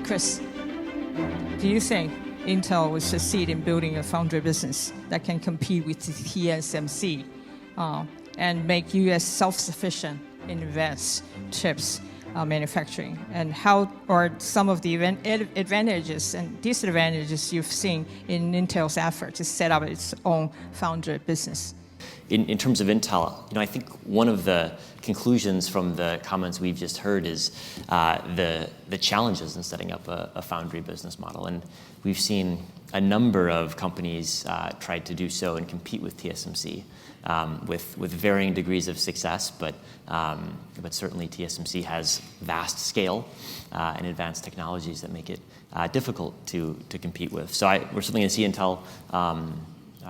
Chris, do you think Intel will succeed in building a foundry business that can compete with TSMC and make U.S. self-sufficient in advanced chips manufacturing? And how are some of the advantages and disadvantages you've seen in Intel's effort to set up its own foundry business? In terms of Intel, I think one of the conclusions from the comments we've just heard is the challenges in setting up a foundry business model. And we've seen a number of companies try to do so and compete with TSMC with varying degrees of success, but certainly TSMC has vast scale and advanced technologies that make it difficult to compete with. So we're certainly going to see Intel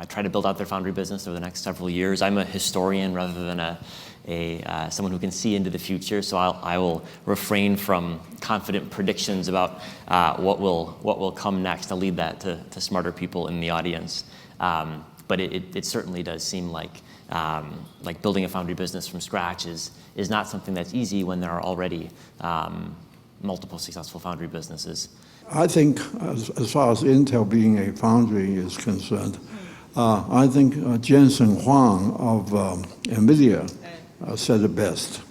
try to build out their foundry business over the next several years. I'm a historian rather than someone who can see into the future, so I will refrain from confident predictions about what will come next. I'll leave that to smarter people in the audience. But it certainly does seem like building a foundry business from scratch is not something that's easy when there are already multiple successful foundry businesses. I think as far as Intel being a foundry is concerned, I think Jensen Huang of NVIDIA said it best.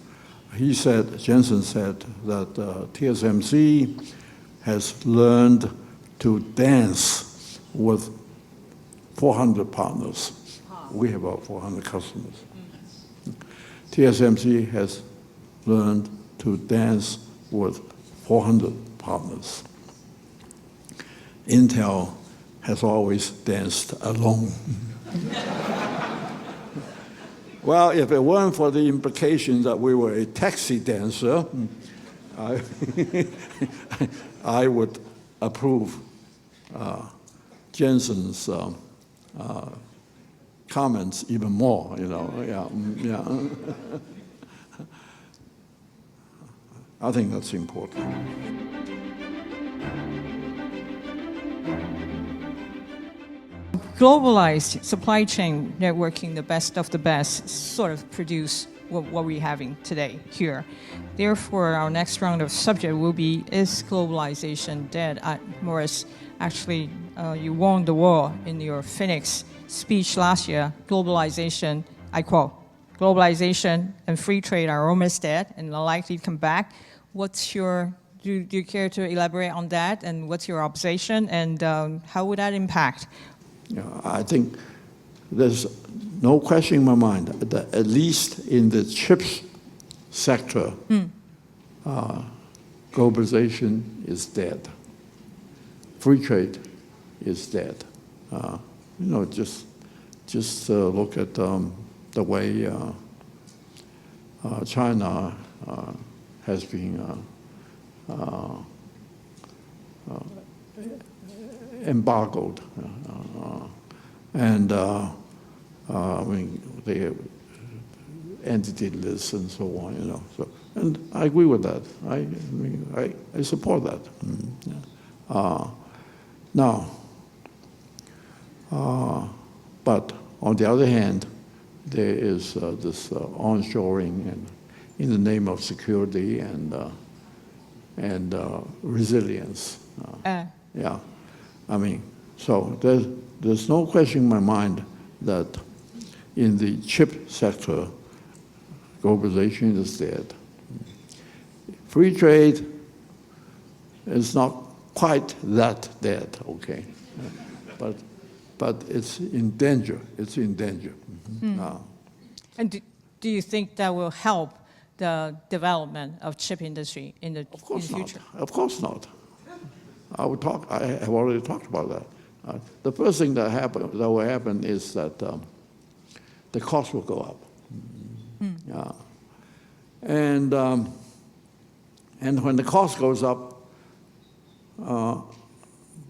Jensen said that TSMC has learned to dance with 400 partners. We have about 400 customers. TSMC has learned to dance with 400 partners. Intel has always danced alone. Well, if it weren't for the implication that we were a taxi dancer, I would approve Jensen's comments even more, Yeah. I think that's important. Globalized supply chain networking, the best of the best, sort of produce what we're having today here. Therefore, our next round of subject will be, is globalization dead? Morris, actually, you won the war in your Phoenix speech last year. Globalization, I quote, globalization and free trade are almost dead and are likely to come back. Do you care to elaborate on that? And what's your observation? And how would that impact? I think there's no question in my mind that at least in the chips sector, globalization is dead. Free trade is dead. Just look at the way China has been embargoed, and the entity lists and so on, So, and I agree with that. I support that. But on the other hand, there is this onshoring and in the name of security and resilience. Yeah. So there's no question in my mind that in the chip sector, globalization is dead. Free trade is not quite that dead, okay? But it's in danger. It's in danger. And do you think that will help the development of chip industry in the future? Of course not. I have already talked about that. The first thing that will happen is that the cost will go up. And when the cost goes up,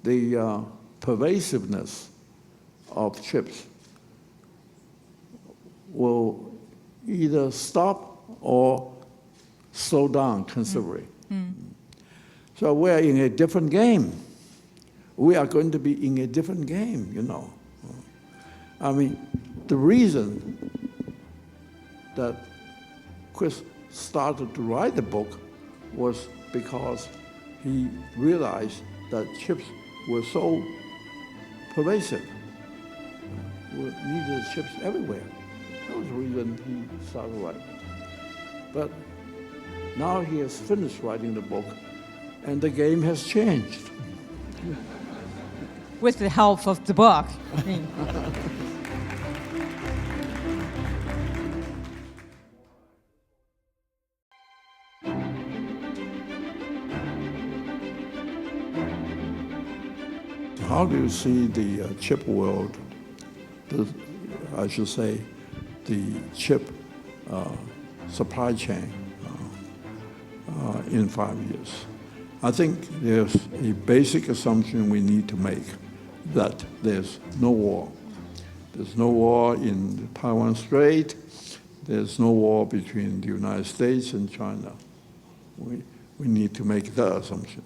the pervasiveness of chips will either stop or slow down considerably. So we're in a different game. We are going to be in a different game, The reason that Chris started to write the book was because he realized that chips were so pervasive. We needed chips everywhere. That was the reason he started writing. But now he has finished writing the book, and the game has changed. With the help of the book. I mean. How do you see the chip world, I should say, the chip supply chain in 5 years? I think there's a basic assumption we need to make that there's no war. There's no war in the Taiwan Strait. There's no war between the United States and China. We need to make that assumption.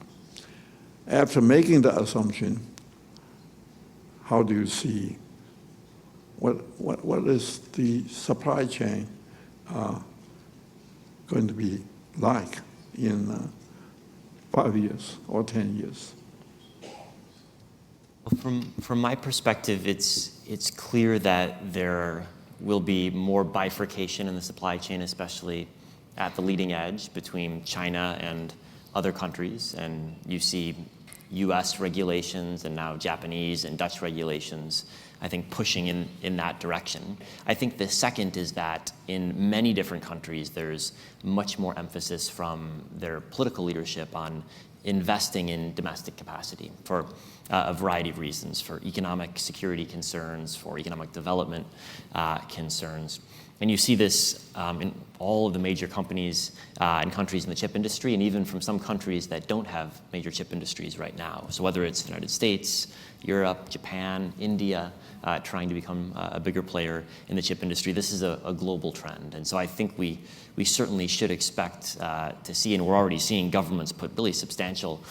After making that assumption, how do you see what is the supply chain going to be like in 5 years or 10 years? From my perspective, it's clear that there will be more bifurcation in the supply chain, especially at the leading edge between China and other countries. And you see US regulations and now Japanese and Dutch regulations, I think, pushing in that direction. I think the second is that in many different countries, there's much more emphasis from their political leadership on investing in domestic capacity for a variety of reasons, for economic security concerns, for economic development concerns. And you see this in all of the major companies and countries in the chip industry, and even from some countries that don't have major chip industries right now. So whether it's the United States, Europe, Japan, India, trying to become a bigger player in the chip industry, this is a global trend. And so I think we certainly should expect to see, and we're already seeing governments put really substantial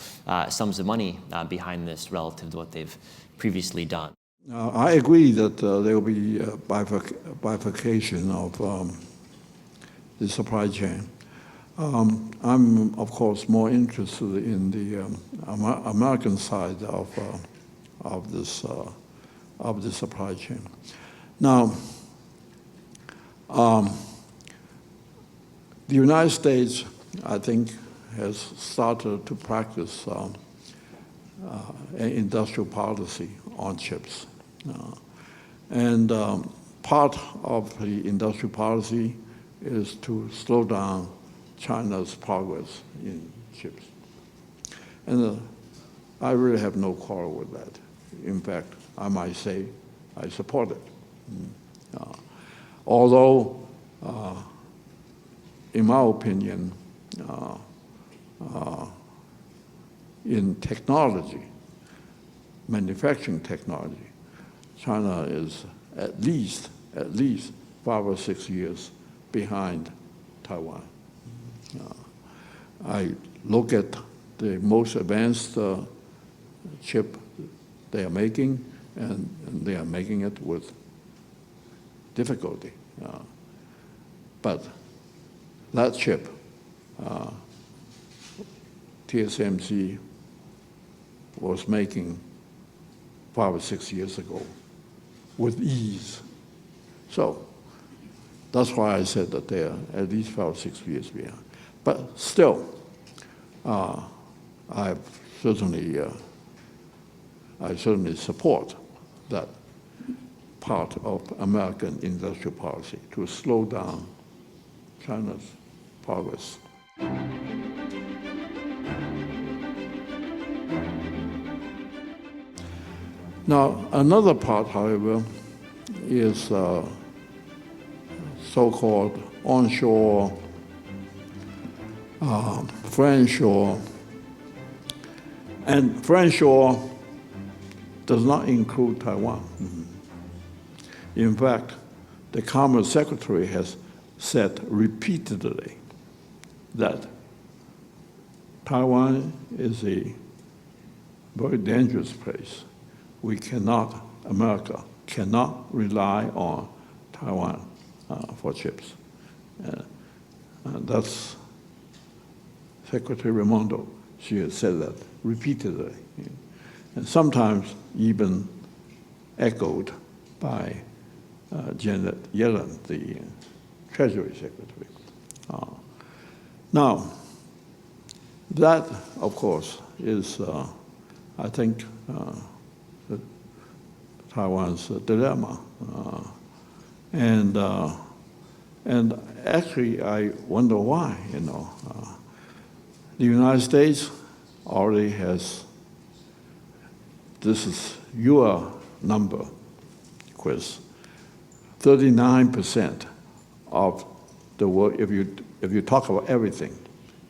sums of money behind this relative to what they've previously done. I agree that there will be a bifurcation of the supply chain. I'm, of course, more interested in the American side of the supply chain. Now, the United States, I think, has started to practice an industrial policy on chips. And part of the industrial policy is to slow down China's progress in chips. And I really have no quarrel with that. In fact, I might say I support it. Although, in my opinion, in technology, manufacturing technology, China is at least 5 or 6 years behind Taiwan. I look at the most advanced chip they are making, and they are making it with difficulty. But that chip, TSMC was making 5 or 6 years ago with ease. So that's why I said that they are at least 5 or 6 years behind. But still, I certainly support that part of American industrial policy to slow down China's progress. Now, another part, however, is so-called onshore, friendshore. And friendshore does not include Taiwan. In fact, the Commerce Secretary has said repeatedly that Taiwan is a very dangerous place. America cannot rely on Taiwan for chips. That's Secretary Raimondo she has said that repeatedly, and sometimes even echoed by Janet Yellen, the Treasury Secretary. Now, that, of course, is, I think, Taiwan's dilemma. And actually, I wonder why, The United States already has, this is your number, Chris, 39% of the world, if you talk about everything,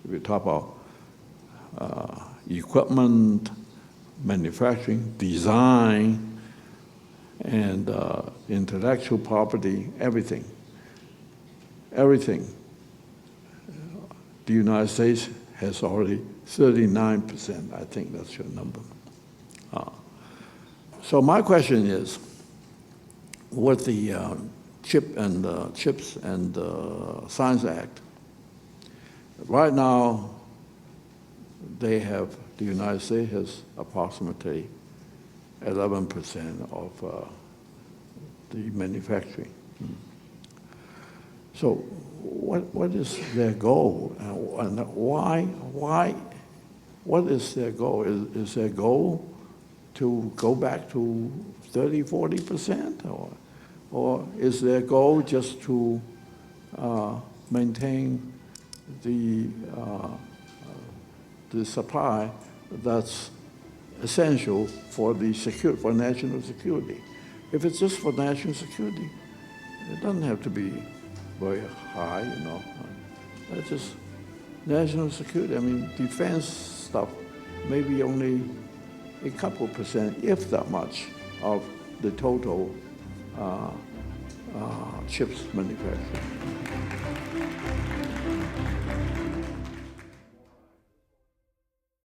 if you talk about equipment, manufacturing, design, and intellectual property, everything. The United States has already 39%. I think that's your number. So my question is, with the Chips and Science Act, right now the United States has approximately 11% of the manufacturing. So what is their goal? And what is their goal? Is their goal to go back to 30, 40%? Or is their goal just to maintain the supply that's essential for for national security? If it's just for national security, it doesn't have to be very high, That's just national security. I mean, defense stuff, maybe only a couple percent, if that much, of the total chips manufacturing.